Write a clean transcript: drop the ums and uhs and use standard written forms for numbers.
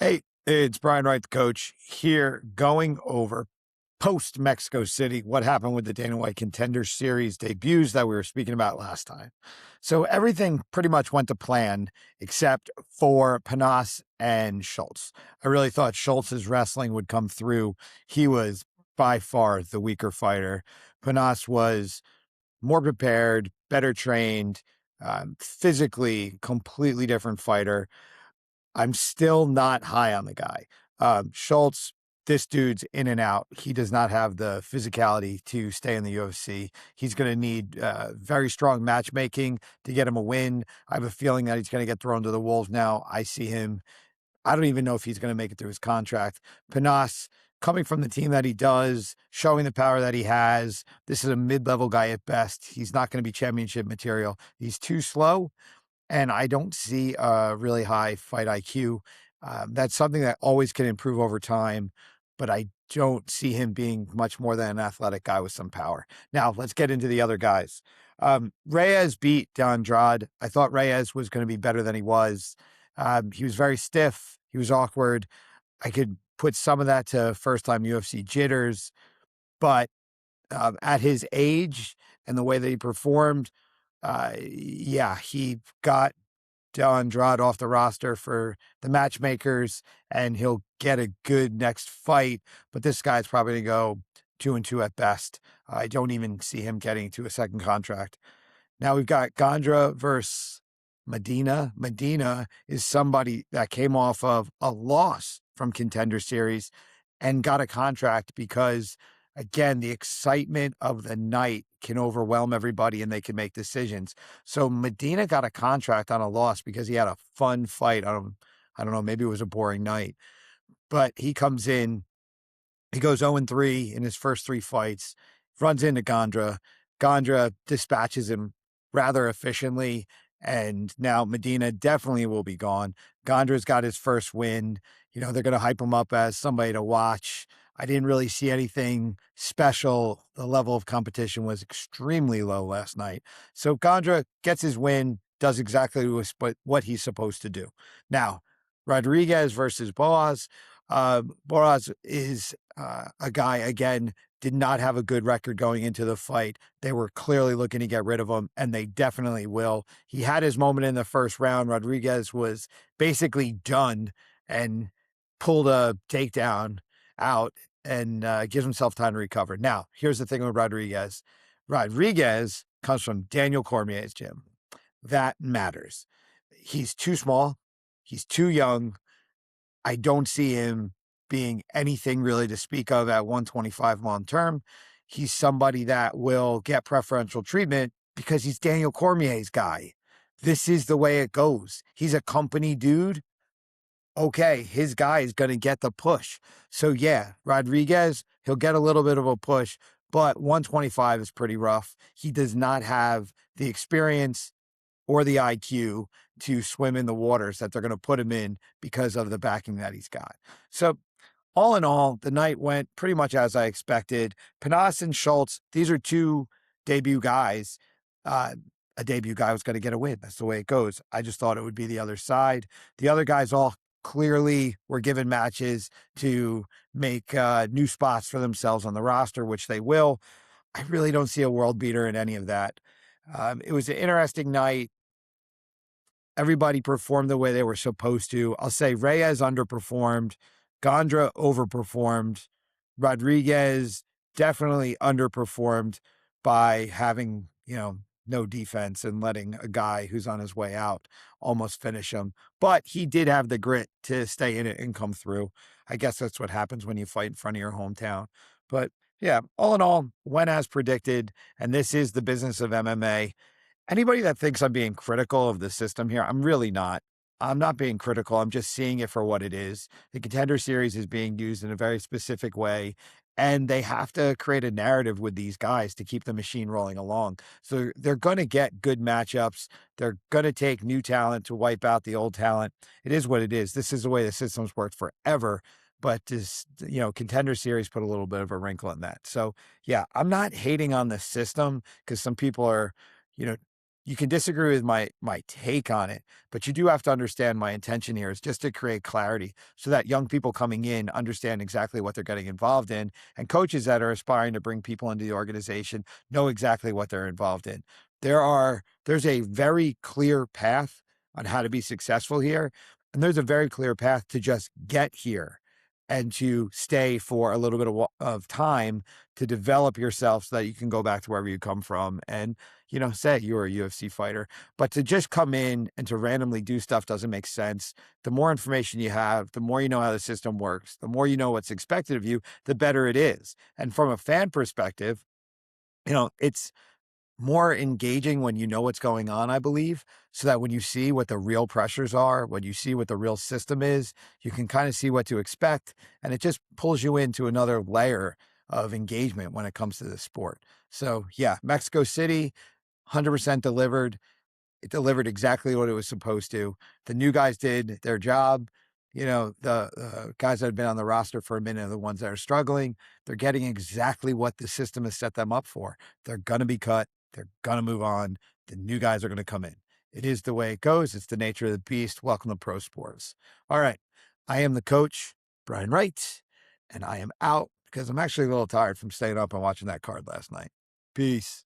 Hey, it's Brian Wright, the coach, here going over post Mexico City, what happened with the Dana White Contender Series debuts that we were speaking about last time. So everything pretty much went to plan except for Panas and Schultz. I really thought Schultz's wrestling would come through. He was by far the weaker fighter. Panas was more prepared, better trained, physically completely different fighter. I'm still not high on the guy. Schultz, this dude's in and out. He does not have the physicality to stay in the UFC. He's going to need very strong matchmaking to get him a win. I have a feeling that he's going to get thrown to the wolves now. I see him. I don't even know if he's going to make it through his contract. Panas, coming from the team that he does, showing the power that he has. This is a mid-level guy at best. He's not going to be championship material. He's too slow. And I don't see a really high fight IQ. That's something that always can improve over time, but I don't see him being much more than an athletic guy with some power. Now, let's get into the other guys. Reyes beat Andrade. I thought Reyes was going to be better than he was. He was very stiff. He was awkward. I could put some of that to first-time UFC jitters, but at his age and the way that he performed, he got Andrade off the roster for the matchmakers, and he'll get a good next fight. But this guy's probably going to go 2-2 at best. I don't even see him getting to a second contract. Now we've got Gondra versus Medina. Medina is somebody that came off of a loss from Contender Series and got a contract because, again, the excitement of the night can overwhelm everybody and they can make decisions. So Medina got a contract on a loss because he had a fun fight. I don't know, maybe it was a boring night. But he comes in, he goes 0-3 in his first 3 fights, runs into Gondra. Gondra dispatches him rather efficiently, and now Medina definitely will be gone. Gondra's got his first win. They're going to hype him up as somebody to watch. I didn't really see anything special. The level of competition was extremely low last night. So Gondra gets his win, does exactly what he's supposed to do. Now, Rodriguez versus Boaz. Boaz is a guy, again, did not have a good record going into the fight. They were clearly looking to get rid of him, and they definitely will. He had his moment in the first round. Rodriguez was basically done and pulled a takedown out and gives himself time to recover. Now, here's the thing with Rodriguez. Rodriguez comes from Daniel Cormier's gym. That matters. He's too small. He's too young. I don't see him being anything really to speak of at 125 long term. He's somebody that will get preferential treatment because he's Daniel Cormier's guy. This is the way it goes. He's a company dude. Okay, his guy is going to get the push. So yeah, Rodriguez, he'll get a little bit of a push, but 125 is pretty rough. He does not have the experience or the IQ to swim in the waters that they're going to put him in because of the backing that he's got. So all in all, the night went pretty much as I expected. Panas and Schultz, these are 2 debut guys. A debut guy was going to get a win. That's the way it goes. I just thought it would be the other side. The other guys all clearly were given matches to make new spots for themselves on the roster, which they will. I really don't see a world beater in any of that. It was an interesting night. Everybody performed the way they were supposed to. I'll say Reyes underperformed. Gondra overperformed. Rodriguez definitely underperformed by having, no defense and letting a guy who's on his way out almost finish him. But he did have the grit to stay in it and come through. I guess that's what happens when you fight in front of your hometown. But yeah, all in all, went as predicted. And this is the business of MMA. Anybody that thinks I'm being critical of the system here, I'm really not. I'm not being critical. I'm just seeing it for what it is. The Contender Series is being used in a very specific way, and they have to create a narrative with these guys to keep the machine rolling along. So they're going to get good matchups. They're going to take new talent to wipe out the old talent. It is what it is. This is the way the system's worked forever. But this, Contender Series put a little bit of a wrinkle in that. So yeah, I'm not hating on the system because some people are, you know, you can disagree with my take on it, but you do have to understand my intention here is just to create clarity so that young people coming in understand exactly what they're getting involved in, and coaches that are aspiring to bring people into the organization know exactly what they're involved in. There's a very clear path on how to be successful here, and there's a very clear path to just get here and to stay for a little bit of time to develop yourself so that you can go back to wherever you come from and say you're a UFC fighter. But to just come in and to randomly do stuff doesn't make sense. The more information you have, the more you know how the system works, the more you know what's expected of you, the better it is. And from a fan perspective, it's more engaging when you know what's going on, I believe, so that when you see what the real pressures are, when you see what the real system is, you can kind of see what to expect. And it just pulls you into another layer of engagement when it comes to the sport. So, yeah, Mexico City, 100% delivered. It delivered exactly what it was supposed to. The new guys did their job. The guys that have been on the roster for a minute are the ones that are struggling. They're getting exactly what the system has set them up for. They're going to be cut. They're going to move on. The new guys are going to come in. It is the way it goes. It's the nature of the beast. Welcome to pro sports. All right. I am the coach, Brian Wright, and I am out because I'm actually a little tired from staying up and watching that card last night. Peace.